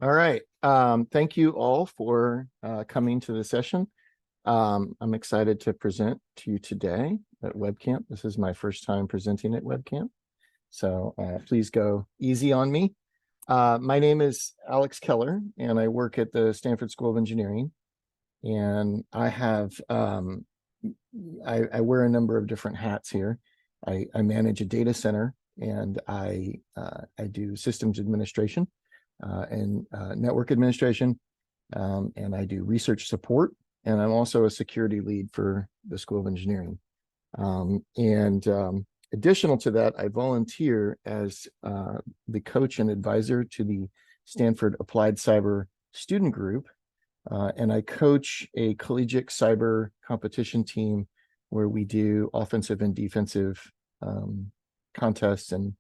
All right. Thank you all for coming to the session. I'm excited to present to you today at WebCamp. This is my first time presenting at WebCamp, so please go easy on me. My name is Alex Keller, and I work at the Stanford School of Engineering. And I have I wear a number of different hats here. I manage a data center, and I do systems administration and network administration, and I do research support, and I'm also a security lead for the School of Engineering. Additional to that, I volunteer as the coach and advisor to the Stanford Applied Cyber Student Group, and I coach a collegiate cyber competition team where we do offensive and defensive contests, and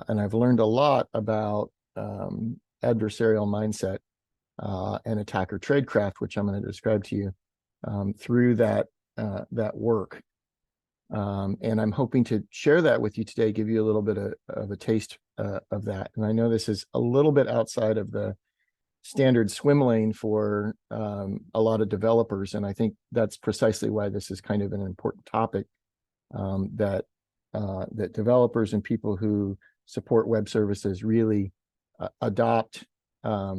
I've learned a lot about adversarial mindset and attacker tradecraft, which I'm going to describe to you through that work. And I'm hoping to share that with you today, give you a little bit of a taste of that. And I know this is a little bit outside of the standard swim lane for a lot of developers, and I think that's precisely why this is kind of an important topic, that developers and people who support web services really adopt a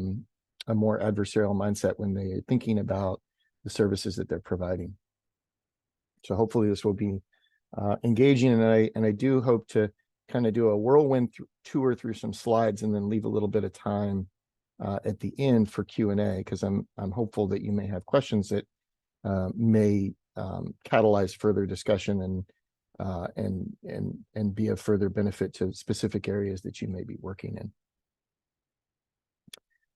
more adversarial mindset when they're thinking about the services that they're providing. So hopefully this will be engaging, and I do hope to kind of do a whirlwind tour through some slides and then leave a little bit of time at the end for Q&A, because I'm hopeful that you may have questions that may catalyze further discussion and be of further benefit to specific areas that you may be working in.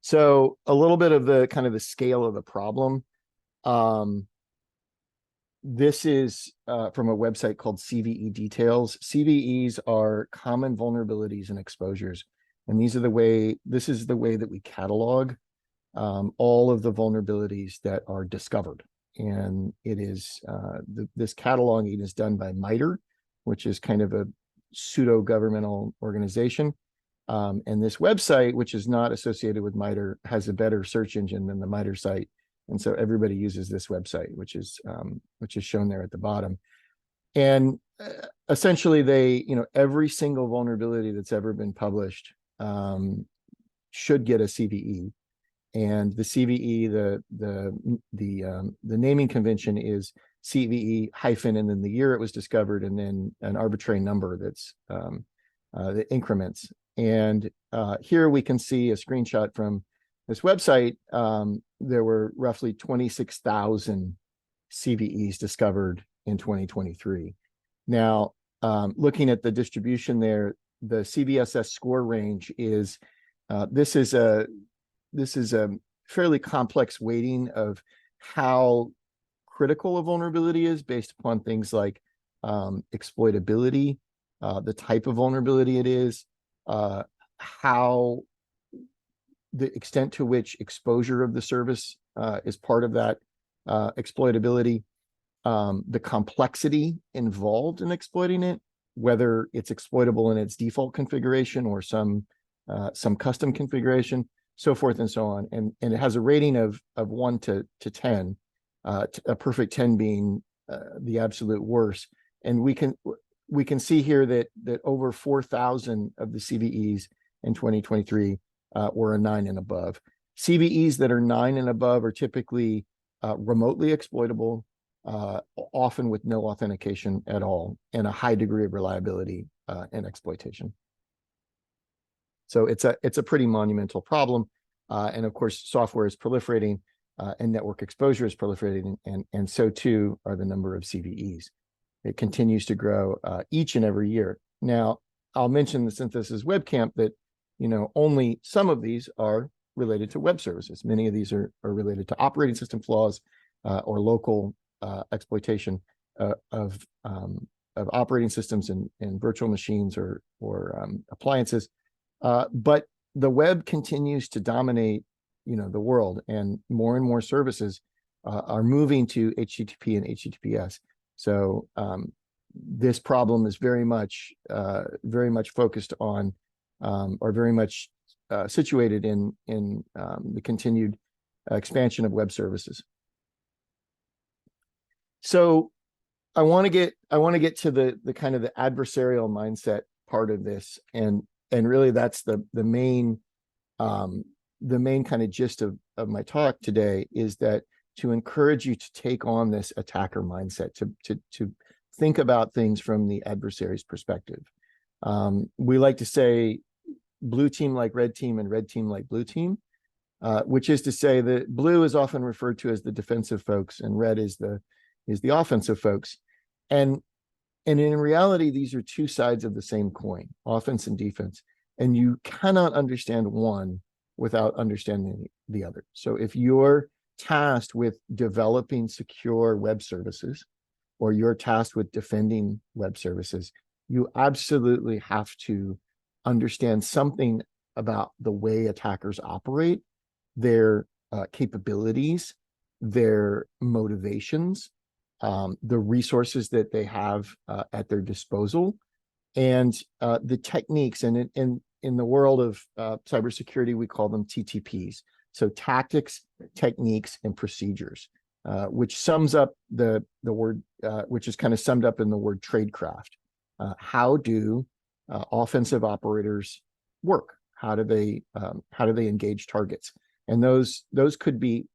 So a little bit of the kind of the scale of the problem. This is from a website called CVE Details. CVEs are common vulnerabilities and exposures. And this is the way that we catalog all of the vulnerabilities that are discovered. And it is this cataloging is done by MITRE, which is kind of a pseudo-governmental organization. And this website, which is not associated with MITRE, has a better search engine than the MITRE site. And so everybody uses this website, which is shown there at the bottom. And essentially, every single vulnerability that's ever been published should get a CVE. And the CVE, the naming convention is CVE hyphen, and then the year it was discovered, and then an arbitrary number that's the increments. And here we can see a screenshot from this website. There were roughly 26,000 CVEs discovered in 2023. Now, looking at the distribution there, the CVSS score range is this is a fairly complex weighting of how critical a vulnerability is based upon things like exploitability, the type of vulnerability it is, how the extent to which exposure of the service is part of that exploitability, the complexity involved in exploiting it, whether it's exploitable in its default configuration or some custom configuration, so forth and so on. And it has a rating of 1 to 10, a perfect 10 being the absolute worst. And we can see here that over 4,000 of the CVEs in 2023 were a 9 and above. CVEs that are 9 and above are typically remotely exploitable, often with no authentication at all, and a high degree of reliability and exploitation. So it's a pretty monumental problem, and of course software is proliferating and network exposure is proliferating, and so too are the number of CVEs. It continues to grow each and every year. Now, I'll mention, since this is WebCamp, that only some of these are related to web services. Many of these are related to operating system flaws or local exploitation of operating systems and virtual machines or appliances. But the web continues to dominate, the world, and more services are moving to HTTP and HTTPS. So this problem is very much focused on, or very much situated in the continued expansion of web services. So I want to get to the kind of the adversarial mindset part of this, and really that's the main kind of gist of my talk today, is that to encourage you to take on this attacker mindset, to think about things from the adversary's perspective. We like to say blue team like red team and red team like blue team, which is to say that blue is often referred to as the defensive folks and red is the offensive folks. And in reality, these are two sides of the same coin, offense and defense. And you cannot understand one without understanding the other. So if you're tasked with developing secure web services, or you're tasked with defending web services, you absolutely have to understand something about the way attackers operate, their capabilities, their motivations, the resources that they have at their disposal, and the techniques. And in the world of cybersecurity, we call them TTPs. So tactics, techniques, and procedures, which sums up the word, which is kind of summed up in the word tradecraft. How do offensive operators work? How do they engage targets? And those could be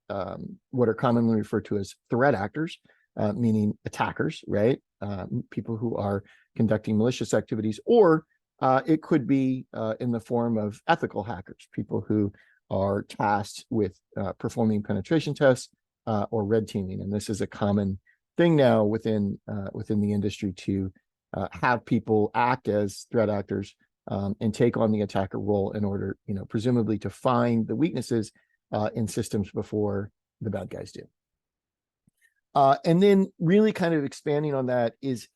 what are commonly referred to as threat actors, meaning attackers, right? People who are conducting malicious activities, or it could be in the form of ethical hackers, people who are tasked with performing penetration tests or red teaming. And this is a common thing now within the industry, to have people act as threat actors and take on the attacker role in order, presumably to find the weaknesses in systems before the bad guys do. And then really kind of expanding on that is,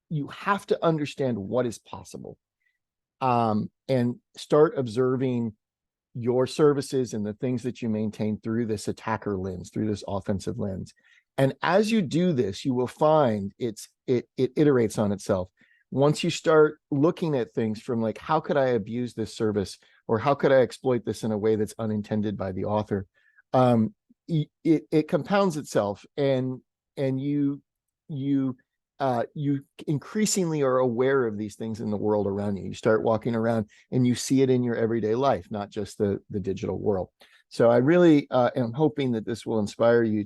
you have to understand what is possible and start observing your services and the things that you maintain through this attacker lens, through this offensive lens. And as you do this, you will find it iterates on itself. Once you start looking at things from like, how could I abuse this service, or how could I exploit this in a way that's unintended by the author, it compounds itself, and you increasingly are aware of these things in the world around you. You start walking around and you see it in your everyday life, not just the digital world. So I really am hoping that this will inspire you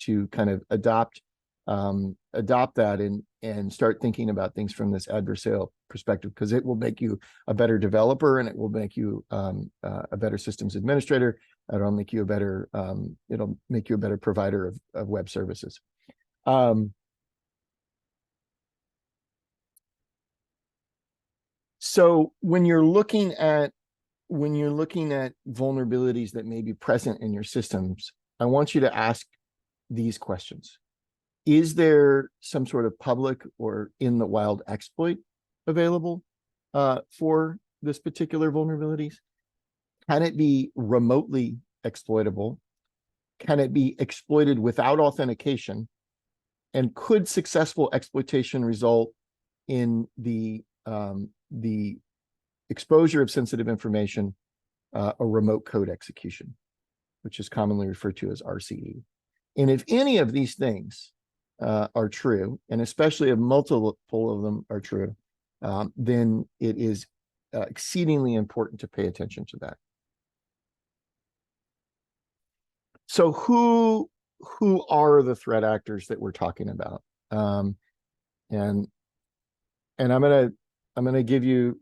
to kind of adopt that and start thinking about things from this adversarial perspective, because it will make you a better developer, and it will make you a better systems administrator. It'll make you a better provider of web services. So when you're looking at vulnerabilities that may be present in your systems, I want you to ask these questions. Is there some sort of public or in the wild exploit available for this particular vulnerabilities? Can it be remotely exploitable? Can it be exploited without authentication? And could successful exploitation result in the exposure of sensitive information, a remote code execution, which is commonly referred to as RCE? And if any of these things are true, and especially if multiple of them are true, then it is exceedingly important to pay attention to that. So who are the threat actors that we're talking about? And I'm gonna give you,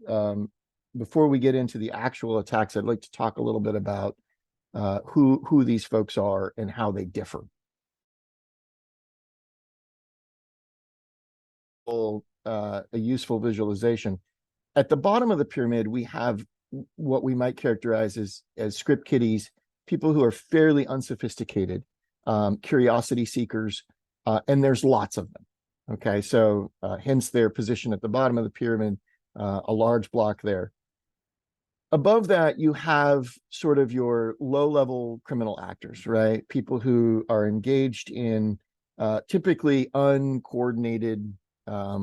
before we get into the actual attacks, I'd like to talk a little bit about who these folks are and how they differ. A useful visualization. At the bottom of the pyramid, we have what we might characterize as script kiddies, people who are fairly unsophisticated, curiosity seekers, and there's lots of them. Okay, so hence their position at the bottom of the pyramid, a large block there. Above that, you have sort of your low-level criminal actors, right? People who are engaged in typically uncoordinated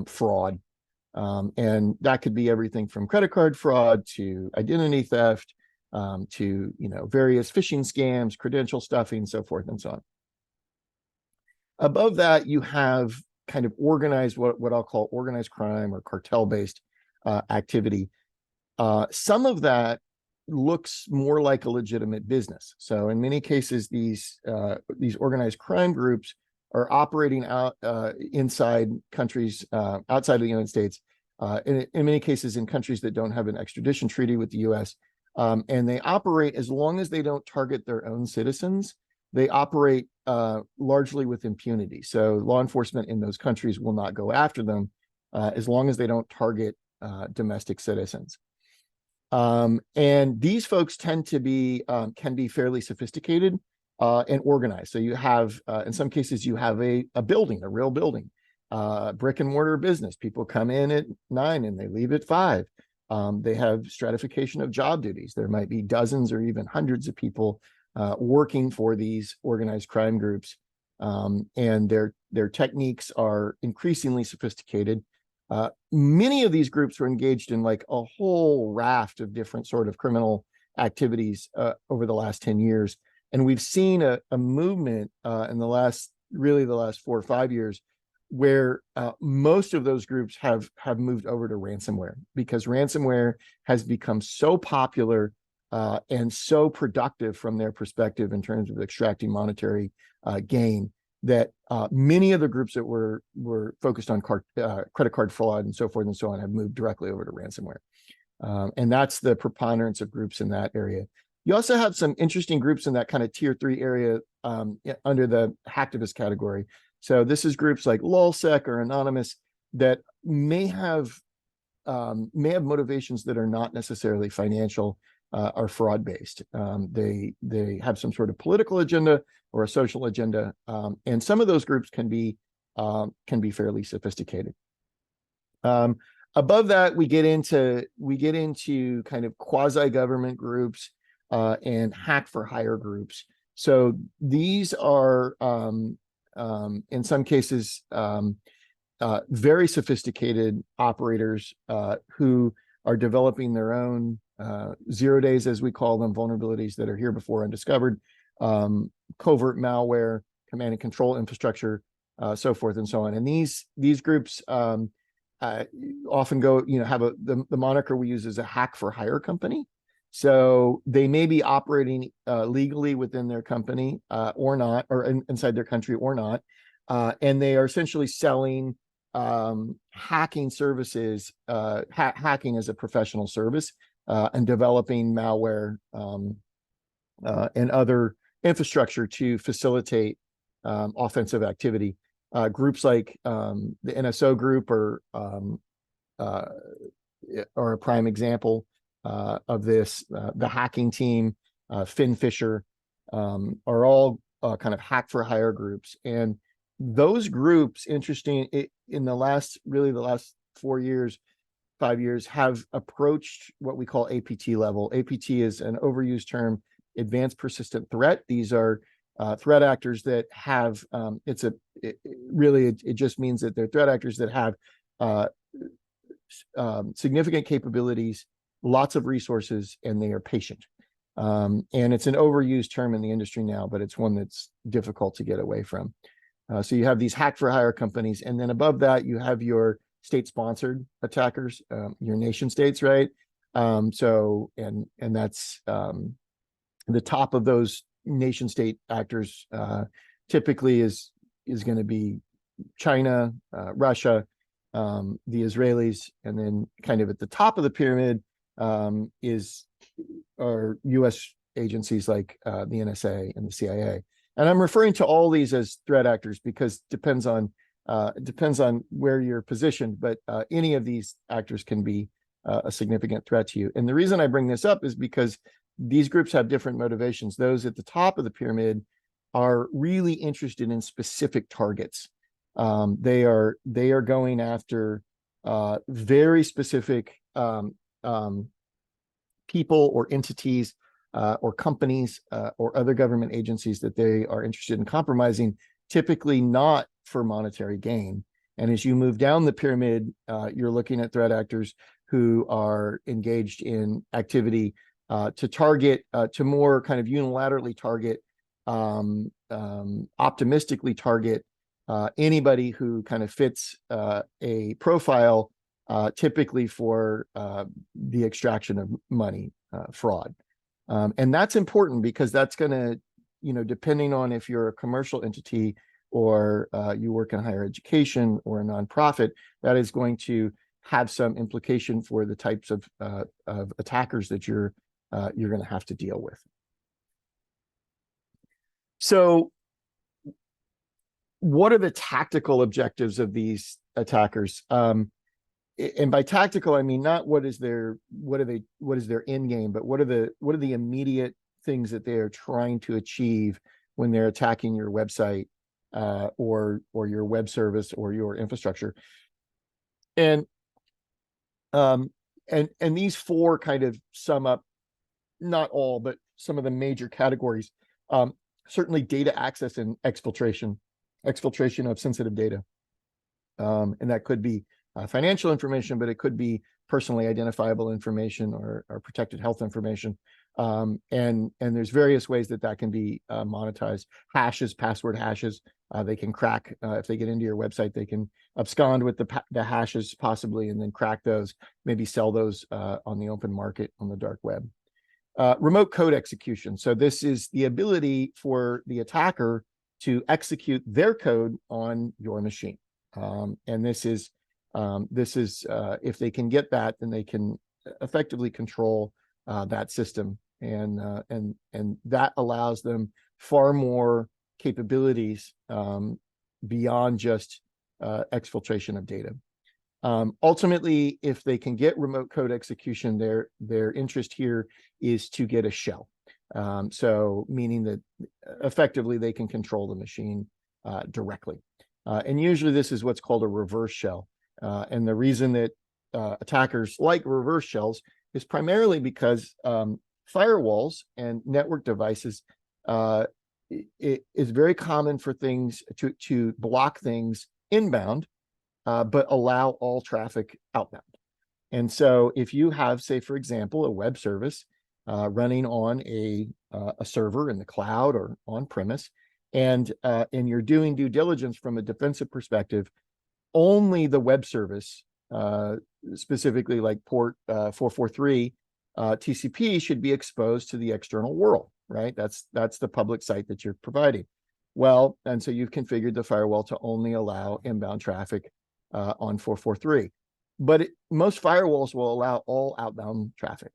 fraud. And that could be everything from credit card fraud to identity theft, to various phishing scams, credential stuffing, so forth and so on. Above that, you have kind of organized, what I'll call organized crime or cartel-based activity. Some of that looks more like a legitimate business. So in many cases, these organized crime groups are operating out inside countries outside of the United States, in many cases in countries that don't have an extradition treaty with the US. And they operate, as long as they don't target their own citizens, they operate largely with impunity. So law enforcement in those countries will not go after them as long as they don't target domestic citizens. And these folks tend to be can be fairly sophisticated and organized. So you have, in some cases, you have a building, a real building, brick and mortar business. People come in at 9 and they leave at 5. They have stratification of job duties. There might be dozens or even hundreds of people working for these organized crime groups, and their techniques are increasingly sophisticated. Many of these groups were engaged in like a whole raft of different sort of criminal activities over the last 10 years. And we've seen a movement in the last 4 or 5 years where most of those groups have moved over to ransomware, because ransomware has become so popular and so productive from their perspective in terms of extracting monetary gain, that many of the groups that were focused on credit card fraud and so forth and so on have moved directly over to ransomware. And that's the preponderance of groups in that area. You also have some interesting groups in that kind of tier 3 area under the hacktivist category. So this is groups like LulzSec or Anonymous that may have motivations that are not necessarily financial or fraud-based. They have some sort of political agenda or a social agenda, and some of those groups can be fairly sophisticated. Above that, we get into kind of quasi-government groups and hack-for-hire groups. So these are in some cases very sophisticated operators who are developing their own 0 days, as we call them, vulnerabilities that are here before undiscovered, covert malware, command and control infrastructure, so forth and so on. And these groups often go, have the moniker we use is a hack for hire company. So they may be operating legally within their company or not, or inside their country or not, and they are essentially selling hacking services, hacking as a professional service, and developing malware and other infrastructure to facilitate offensive activity. Groups like the NSO group are a prime example of this. The hacking team, FinFisher, are all kind of hack for hire groups. And those groups, interesting, in the last 4 years, 5 years, have approached what we call APT level. APT is an overused term, advanced persistent threat. These are threat actors that have, it just means that they're threat actors that have significant capabilities, lots of resources, and they are patient. And it's an overused term in the industry now, but it's one that's difficult to get away from. So you have these hack for hire companies, and then above that, you have your state-sponsored attackers, your nation states, right? And that's the top of those nation state actors typically is going to be China, Russia, the Israelis, and then kind of at the top of the pyramid are U.S. agencies like the NSA and the CIA. And I'm referring to all these as threat actors because it depends on where you're positioned, but any of these actors can be a significant threat to you. And the reason I bring this up is because these groups have different motivations. Those at the top of the pyramid are really interested in specific targets. They are going after very specific people or entities or companies or other government agencies that they are interested in compromising, typically not for monetary gain. And as you move down the pyramid, you're looking at threat actors who are engaged in activity to target, to more kind of unilaterally target, optimistically target anybody who kind of fits a profile, typically for the extraction of money, fraud. And that's important because that's going to, depending on if you're a commercial entity or you work in higher education or a nonprofit, that is going to have some implication for the types of attackers that you're going to have to deal with. So what are the tactical objectives of these attackers? And by tactical, I mean not what is their end game, but what are the immediate things that they are trying to achieve when they're attacking your website, or your web service or your infrastructure. And these four kind of sum up, not all, but some of the major categories. Certainly data access and exfiltration of sensitive data. And that could be financial information, but it could be personally identifiable information or protected health information. And there's various ways that can be monetized. Hashes, password hashes, they can crack. If they get into your website, they can abscond with the hashes possibly, and then crack those, maybe sell those on the open market on the dark web. Remote code execution. So this is the ability for the attacker to execute their code on your machine. And this is if they can get that, then they can effectively control that system, and that allows them far more capabilities beyond just exfiltration of data. Ultimately, if they can get remote code execution, their interest here is to get a shell. So meaning that effectively they can control the machine directly. And usually this is what's called a reverse shell. And the reason that attackers like reverse shells is primarily because firewalls and network devices, it is very common for things to block things inbound, but allow all traffic outbound. And so if you have, say, for example, a web service running on a server in the cloud or on premise, and you're doing due diligence from a defensive perspective, only the web service, specifically like port 443 TCP, should be exposed to the external world, right? That's the public site that you're providing. Well, and so you've configured the firewall to only allow inbound traffic on 443. But most firewalls will allow all outbound traffic,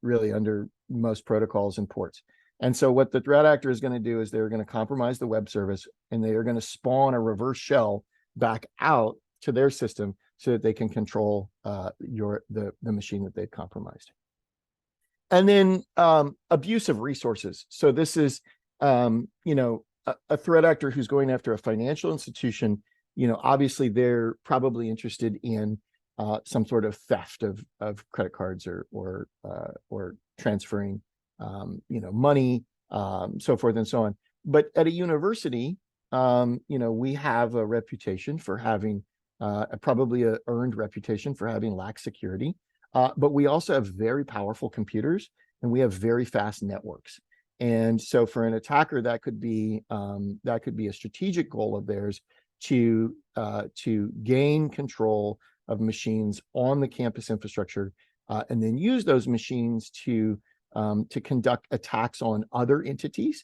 really, under most protocols and ports. And so what the threat actor is going to do is they're going to compromise the web service, and they are going to spawn a reverse shell back out to their system so that they can control the machine that they've compromised. And then abuse of resources. So this is a threat actor who's going after a financial institution. Obviously they're probably interested in some sort of theft of credit cards or transferring money, so forth and so on. But at a university, we have a reputation for having probably an earned reputation for having lax security, but we also have very powerful computers, and we have very fast networks. And so for an attacker, that could be a strategic goal of theirs to gain control of machines on the campus infrastructure, and then use those machines to conduct attacks on other entities,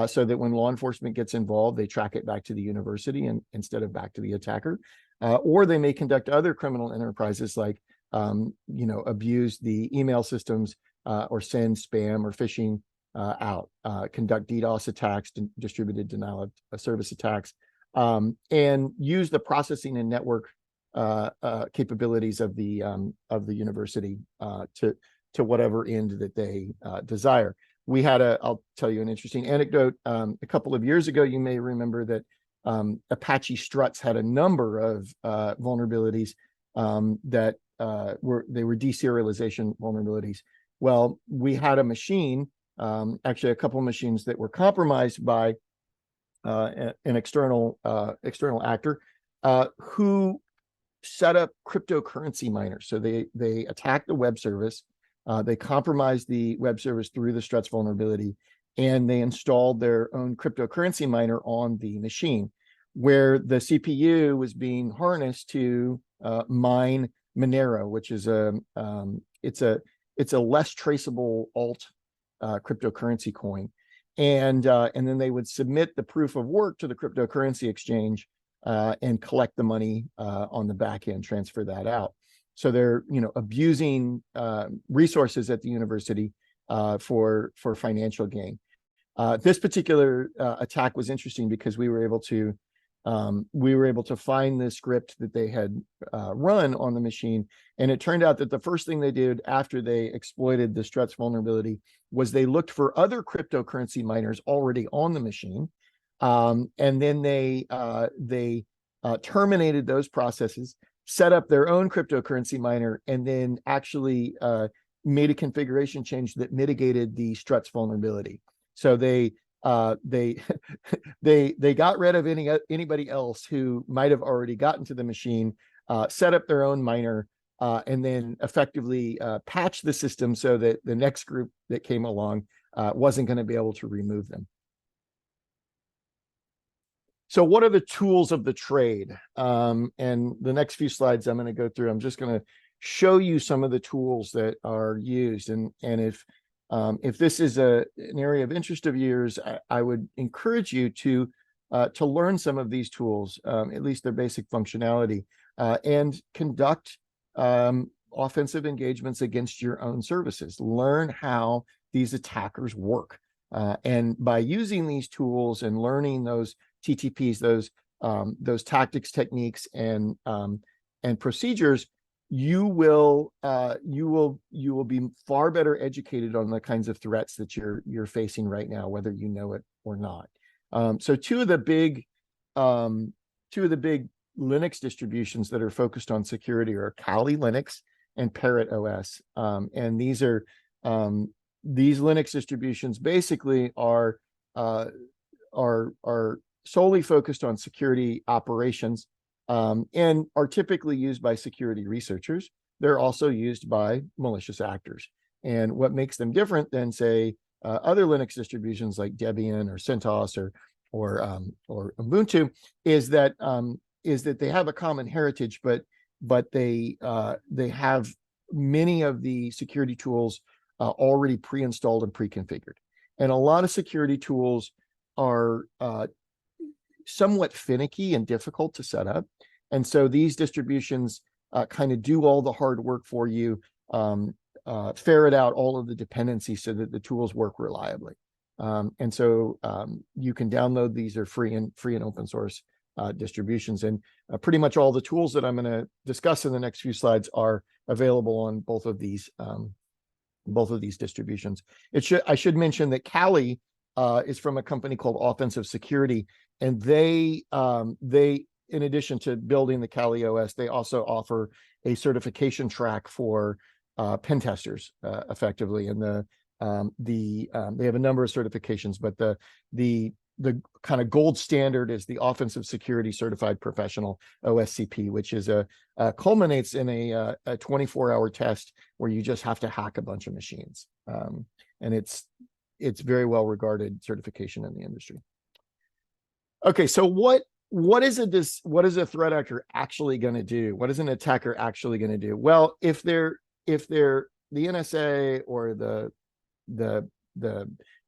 so that when law enforcement gets involved, they track it back to the university and instead of back to the attacker. Or they may conduct other criminal enterprises like abuse the email systems, or send spam or phishing out, conduct DDoS attacks, distributed denial of service attacks, and use the processing and network capabilities of the university to whatever end that they desire. We had I'll tell you an interesting anecdote. A couple of years ago, you may remember that Apache Struts had a number of vulnerabilities that were deserialization vulnerabilities. Well, we had a machine, actually a couple of machines that were compromised by an external actor who set up cryptocurrency miners. So they attacked the web service, They compromised the web service through the struts vulnerability, and they installed their own cryptocurrency miner on the machine, where the CPU was being harnessed to mine Monero, which is it's a less traceable alt cryptocurrency coin, and then they would submit the proof of work to the cryptocurrency exchange and collect the money on the back end, transfer that out. So they're abusing resources at the university for financial gain. This particular attack was interesting because we were able to find the script that they had run on the machine, and it turned out that the first thing they did after they exploited the struts vulnerability was they looked for other cryptocurrency miners already on the machine, and then they terminated those processes, set up their own cryptocurrency miner, and then actually made a configuration change that mitigated the struts vulnerability. So they they got rid of anybody else who might have already gotten to the machine, set up their own miner, and then effectively patched the system so that the next group that came along wasn't going to be able to remove them. So what are the tools of the trade? And the next few slides I'm going to go through, I'm just going to show you some of the tools that are used. And if this is an area of interest of yours, I would encourage you to learn some of these tools, at least their basic functionality, and conduct offensive engagements against your own services. Learn how these attackers work. And by using these tools and learning those TTPs, those tactics, techniques, and procedures, you will be far better educated on the kinds of threats that you're facing right now, whether you know it or not. So two of the big Linux distributions that are focused on security are Kali Linux and Parrot OS, and these Linux distributions basically are solely focused on security operations, and are typically used by security researchers. They're also used by malicious actors. And what makes them different than, say, other Linux distributions like Debian or CentOS or Ubuntu is that they have a common heritage, but they have many of the security tools already pre-installed and pre-configured. And a lot of security tools are somewhat finicky and difficult to set up. And so these distributions kind of do all the hard work for you, ferret out all of the dependencies so that the tools work reliably. And so you can download these, are free and open source distributions. And pretty much all the tools that I'm going to discuss in the next few slides are available on both of these distributions. I should mention that Kali is from a company called Offensive Security, and they in addition to building the Kali OS, they also offer a certification track for pen testers, effectively. And they have a number of certifications, but the kind of gold standard is the Offensive Security Certified Professional, OSCP, which is culminates in a 24-hour test where you just have to hack a bunch of machines, and it's very well regarded certification in the industry. Okay, so what is a threat actor actually going to do? What is an attacker actually going to do? Well, if they're the NSA or the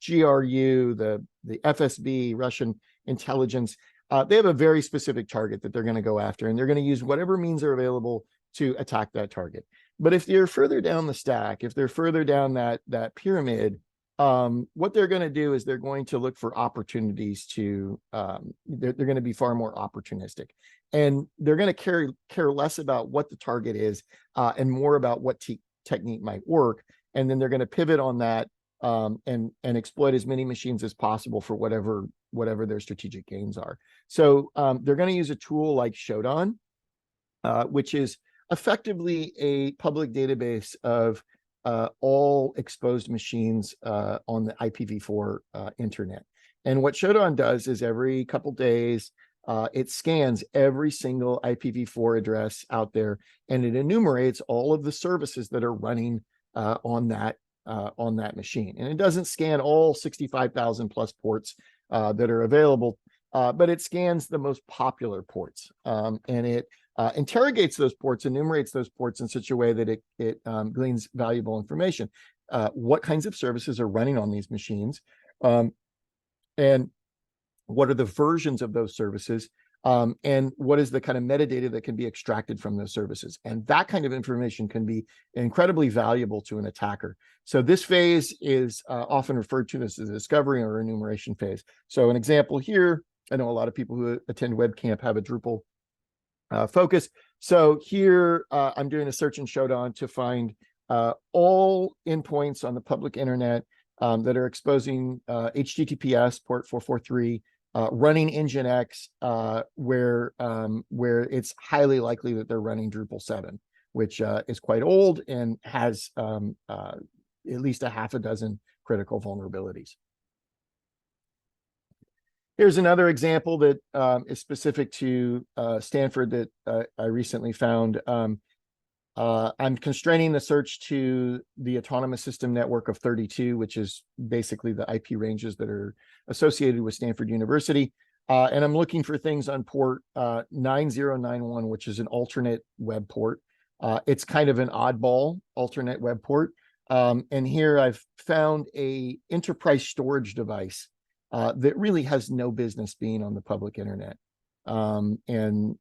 GRU, the FSB, Russian intelligence, they have a very specific target that they're going to go after, and they're going to use whatever means are available to attack that target. But if they're further down the stack, if they're further down that pyramid, what they're going to do is they're going to look for opportunities to, they're going to be far more opportunistic, and they're going to care less about what the target is and more about what technique might work. And then they're going to pivot on that and exploit as many machines as possible for whatever their strategic gains are. So they're going to use a tool like Shodan, which is effectively a public database of all exposed machines on the IPv4 internet. And what Shodan does is every couple days, it scans every single IPv4 address out there, and it enumerates all of the services that are running on that machine. And it doesn't scan all 65,000 plus ports that are available, but it scans the most popular ports, and it interrogates those ports, enumerates those ports in such a way that it gleans valuable information. What kinds of services are running on these machines, and what are the versions of those services, and what is the kind of metadata that can be extracted from those services. And that kind of information can be incredibly valuable to an attacker. So this phase is often referred to as the discovery or enumeration phase. So an example here, I know a lot of people who attend WebCamp have a Drupal focus. So here I'm doing a search in Shodan to find all endpoints on the public internet that are exposing HTTPS port 443, running Nginx, where it's highly likely that they're running Drupal 7, which is quite old and has at least a half a dozen critical vulnerabilities. Here's another example that is specific to Stanford that I recently found. I'm constraining the search to the autonomous system network of 32, which is basically the IP ranges that are associated with Stanford University. And I'm looking for things on port 9091, which is an alternate web port. It's kind of an oddball alternate web port. And here I've found a enterprise storage device that really has no business being on the public internet. And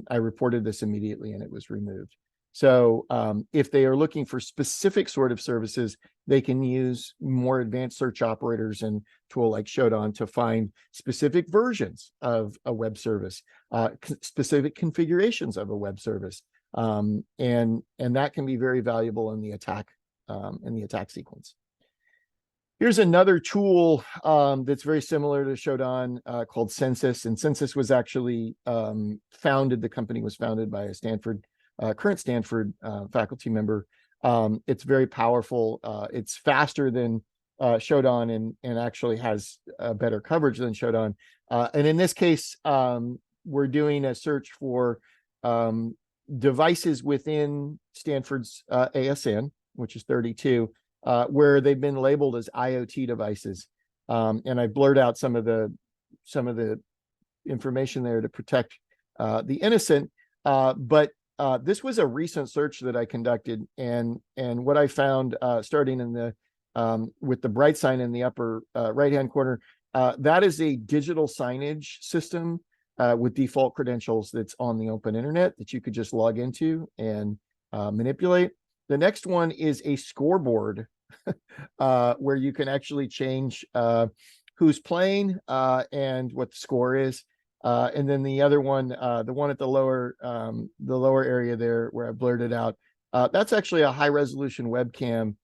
I reported this immediately and it was removed. So if they are looking for specific sort of services, they can use more advanced search operators and tool like Shodan to find specific versions of a web service, specific configurations of a web service. And that can be very valuable in the attack sequence. Here's another tool that's very similar to Shodan called Census. And Census was actually the company was founded by a current Stanford faculty member. It's very powerful. It's faster than Shodan and actually has better coverage than Shodan. And in this case, we're doing a search for devices within Stanford's ASN, which is 32, where they've been labeled as IoT devices. And I blurred out some of the information there to protect the innocent. But this was a recent search that I conducted, and what I found, starting in the with the bright sign in the upper right-hand corner, that is a digital signage system with default credentials that's on the open internet that you could just log into and manipulate. The next one is a scoreboard where you can actually change who's playing and what the score is. And then the other one, the one at the lower area there where I blurred it out, that's actually a high resolution webcam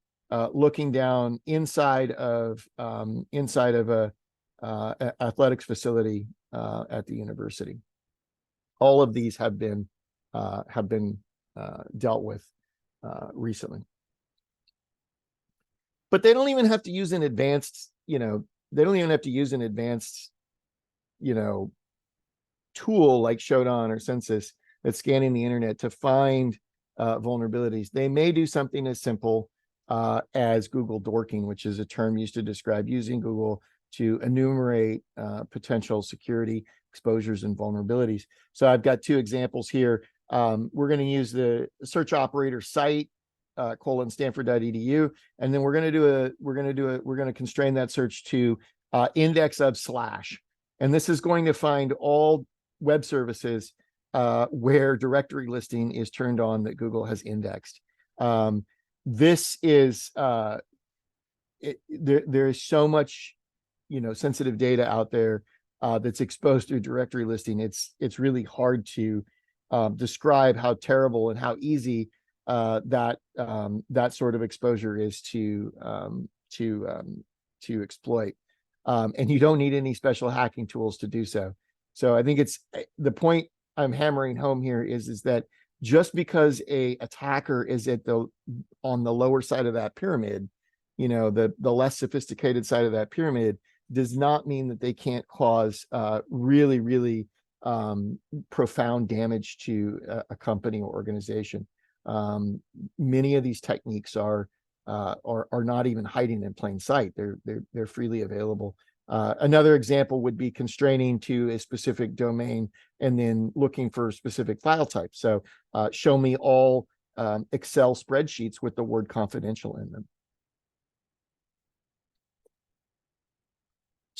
looking down inside of a athletics facility at the university. All of these have been dealt with recently. But they don't even have to use an advanced, tool like Shodan or Census that's scanning the internet to find vulnerabilities. They may do something as simple as Google dorking, which is a term used to describe using Google to enumerate potential security exposures and vulnerabilities. So I've got two examples here. We're going to use the search operator site /stanford.edu, and then we're going to constrain that search to index of /. And this is going to find all web services where directory listing is turned on that Google has indexed. This is there is so much sensitive data out there that's exposed through directory listing. It's really hard to describe how terrible and how easy that sort of exposure is to exploit. And you don't need any special hacking tools to do so. So I think it's the point I'm hammering home here is that just because a attacker is on the lower side of that pyramid, the less sophisticated side of that pyramid, does not mean that they can't cause really, really profound damage to a company or organization. Many of these techniques are not even hiding in plain sight. They're freely available. Another example would be constraining to a specific domain and then looking for specific file types. So show me all Excel spreadsheets with the word confidential in them.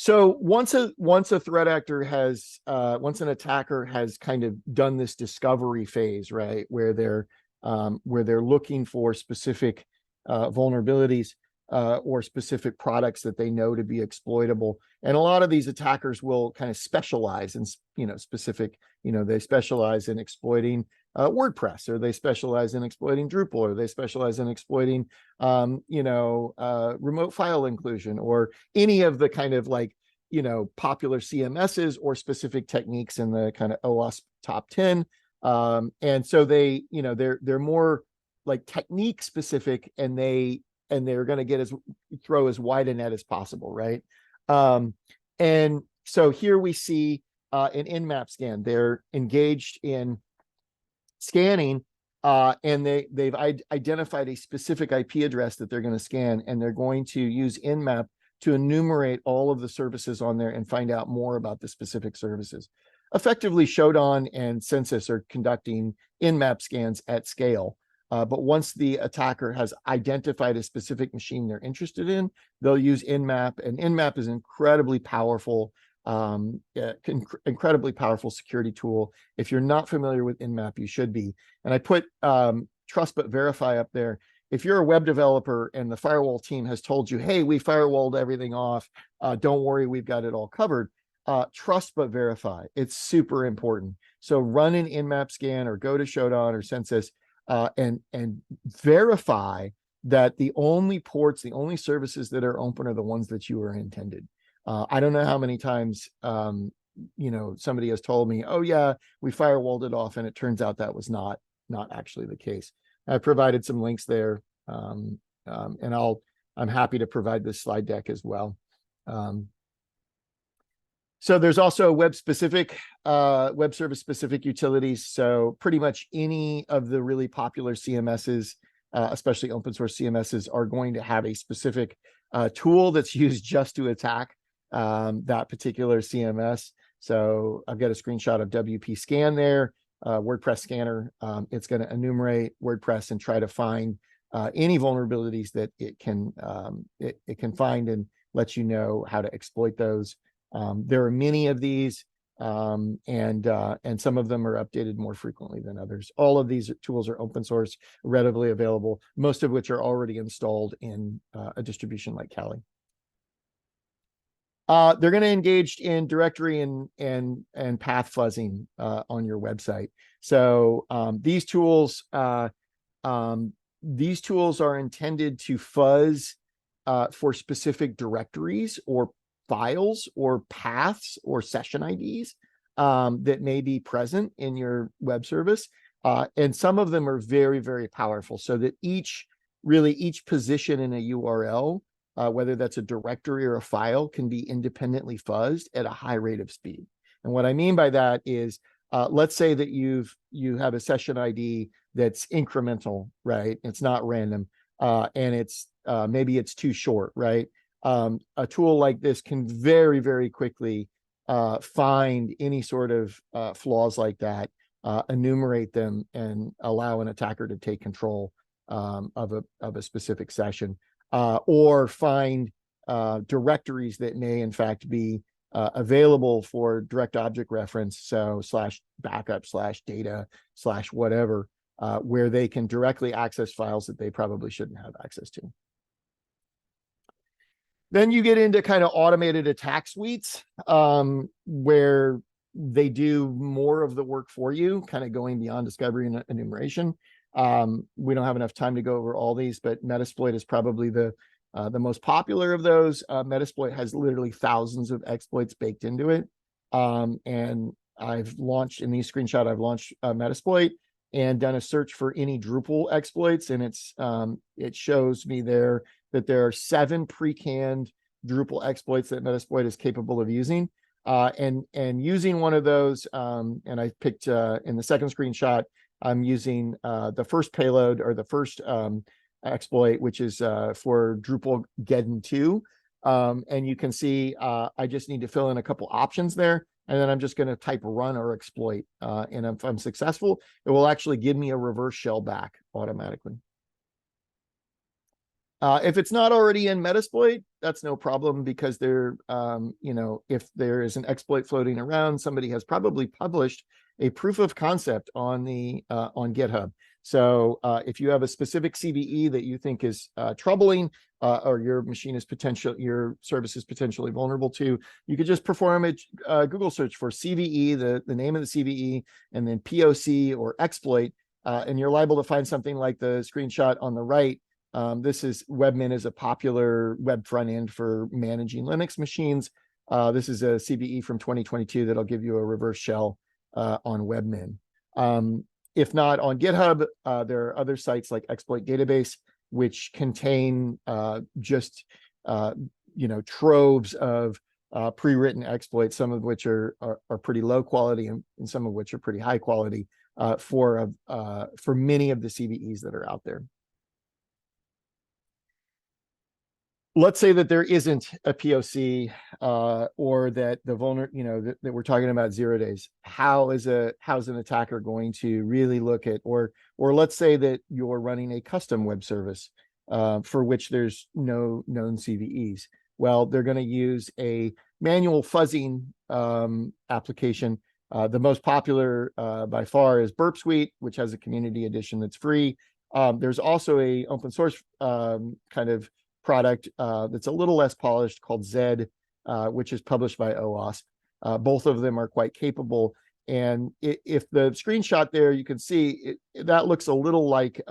So once a threat actor has once an attacker has kind of done this discovery phase, right, where they're looking for specific vulnerabilities or specific products that they know to be exploitable, and a lot of these attackers will kind of specialize in specific, they specialize in exploiting WordPress, or they specialize in exploiting Drupal, or they specialize in exploiting remote file inclusion, or any of the kind of like popular CMSs or specific techniques in the kind of OWASP top 10. And so they they're more like technique specific, and they're going to throw as wide a net as possible, right? And so here we see an Nmap scan. They're engaged in scanning, and they've identified a specific IP address that they're going to scan, and they're going to use Nmap to enumerate all of the services on there and find out more about the specific services. Effectively, Shodan and Census are conducting Nmap scans at scale. But once the attacker has identified a specific machine they're interested in, they'll use Nmap, and Nmap is incredibly powerful security tool. If you're not familiar with Nmap, you should be. And I put Trust But Verify up there. If you're a web developer and the firewall team has told you, hey, we firewalled everything off, don't worry, we've got it all covered. Trust But Verify. It's super important. So run an Nmap scan or go to Shodan or Census and verify that the only ports, the only services that are open are the ones that you are intended. I don't know how many times somebody has told me, oh yeah, we firewalled it off, and it turns out that was not actually the case. I provided some links there, and I'm happy to provide this slide deck as well. So there's also web service specific utilities. So pretty much any of the really popular CMSs, especially open source CMSs, are going to have a specific tool that's used just to attack that particular CMS. So I've got a screenshot of WP Scan there, WordPress scanner. It's going to enumerate WordPress and try to find any vulnerabilities that it can find, and let you know how to exploit those. There are many of these, and some of them are updated more frequently than others. All of these tools are open source, readily available, most of which are already installed in a distribution like Kali. They're going to engage in directory and path fuzzing on your website. So these tools are intended to fuzz for specific directories or files or paths or session IDs that may be present in your web service. And some of them are very, very powerful, so that each position in a URL, whether that's a directory or a file, can be independently fuzzed at a high rate of speed. And what I mean by that is, let's say that you have a session ID that's incremental, right? It's not random, and it's maybe it's too short, right? A tool like this can very, very quickly find any sort of flaws like that, enumerate them, and allow an attacker to take control of a specific session, or find directories that may in fact be available for direct object reference, so /backup /data /whatever, where they can directly access files that they probably shouldn't have access to. Then you get into kind of automated attack suites, where they do more of the work for you, kind of going beyond discovery and enumeration. We don't have enough time to go over all these, but Metasploit is probably the most popular of those. Metasploit has literally thousands of exploits baked into it. And I've launched, in these screenshots, I've launched Metasploit and done a search for any Drupal exploits, and it shows me there that there are 7 pre-canned Drupal exploits that Metasploit is capable of using. And using one of those, and I picked in the second screenshot, I'm using the first payload, or the first exploit, which is for Drupal Geddon 2. And you can see I just need to fill in a couple options there. And then I'm just going to type run or exploit. And if I'm successful, it will actually give me a reverse shell back automatically. If it's not already in Metasploit, that's no problem, because if there is an exploit floating around, somebody has probably published a proof of concept on GitHub. So if you have a specific CVE that you think is troubling, or your service is potentially vulnerable to, you could just perform a Google search for CVE, the name of the CVE, and then POC or exploit, and you're liable to find something like the screenshot on the right. This is Webmin is a popular web front end for managing Linux machines. This is a CVE from 2022 that'll give you a reverse shell on Webmin. If not on GitHub, there are other sites like Exploit Database, which contain troves of pre-written exploits, some of which are pretty low quality, and some of which are pretty high quality for many of the CVEs that are out there. Let's say that there isn't a POC, or that that we're talking about 0 days. How's an attacker going to really look at, or let's say that you're running a custom web service for which there's no known CVEs. Well, they're going to use a manual fuzzing application. The most popular by far is Burp Suite, which has a community edition that's free. There's also a open source kind of product that's a little less polished called Zed, which is published by OWASP. Both of them are quite capable. And if the screenshot there, you can see that looks a little like,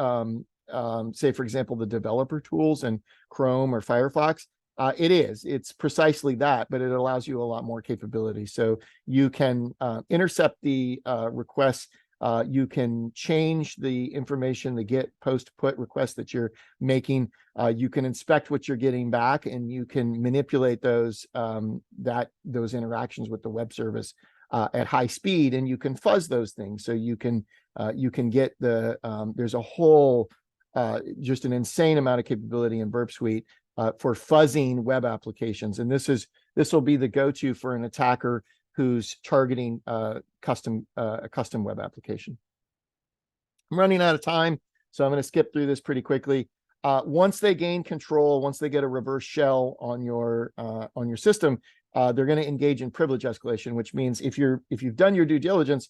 say, for example, the developer tools in Chrome or Firefox. It's precisely that, but it allows you a lot more capability. So you can intercept the requests. You can change the information, the get, post, put requests that you're making. You can inspect what you're getting back, and you can manipulate those interactions with the web service at high speed, and you can fuzz those things. So you can get there's a whole just an insane amount of capability in Burp Suite for fuzzing web applications, and this will be the go-to for an attacker who's targeting a custom web application. I'm running out of time, so I'm going to skip through this pretty quickly. Once they gain control, once they get a reverse shell on your system, they're going to engage in privilege escalation, which means if you've done your due diligence,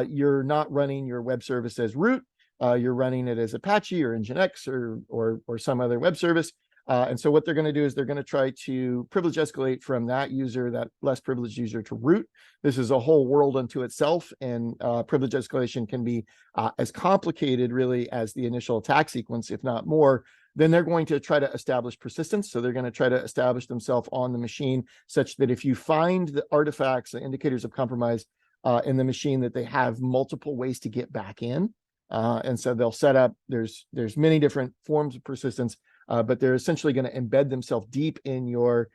you're not running your web service as root. You're running it as Apache or Nginx or some other web service. And so what they're going to do is they're going to try to privilege escalate from that less privileged user, to root. This is a whole world unto itself, and privilege escalation can be as complicated really as the initial attack sequence, if not more. Then they're going to try to establish persistence. So they're going to try to establish themselves on the machine such that if you find the artifacts, the indicators of compromise in the machine, that they have multiple ways to get back in. And so they'll set up, there's many different forms of persistence, but they're essentially going to embed themselves deep in your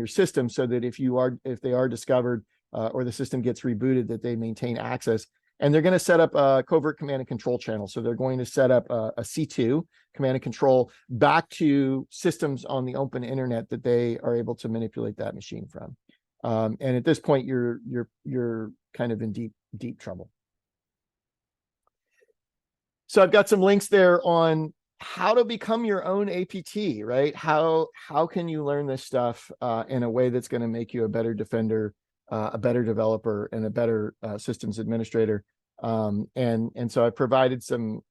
system, so that if they are discovered or the system gets rebooted, that they maintain access. And they're going to set up a covert command and control channel. So they're going to set up a C2 command and control back to systems on the open internet that they are able to manipulate that machine from. And at this point, you're kind of in deep trouble. So I've got some links there on how to become your own APT, right? How can you learn this stuff in a way that's going to make you a better defender, a better developer, and a better systems administrator? And so I provided the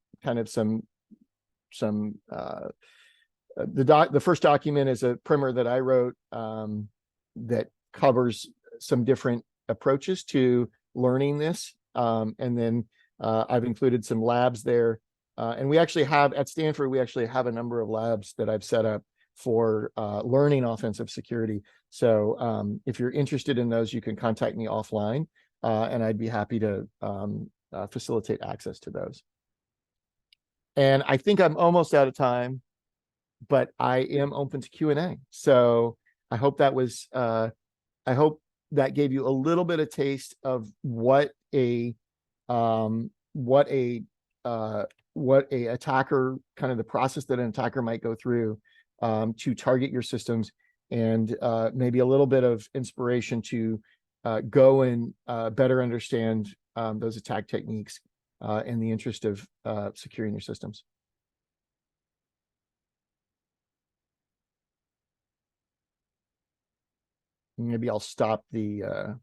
first document is a primer that I wrote that covers some different approaches to learning this, and then I've included some labs there. And we actually have, at Stanford, a number of labs that I've set up for learning offensive security. So if you're interested in those, you can contact me offline, and I'd be happy to facilitate access to those. And I think I'm almost out of time, but I am open to Q&A. So I hope that gave you a little bit of taste of what a what a attacker, kind of the process that an attacker might go through to target your systems, and maybe a little bit of inspiration to go and better understand those attack techniques in the interest of securing your systems. Maybe I'll stop the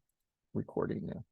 recording now.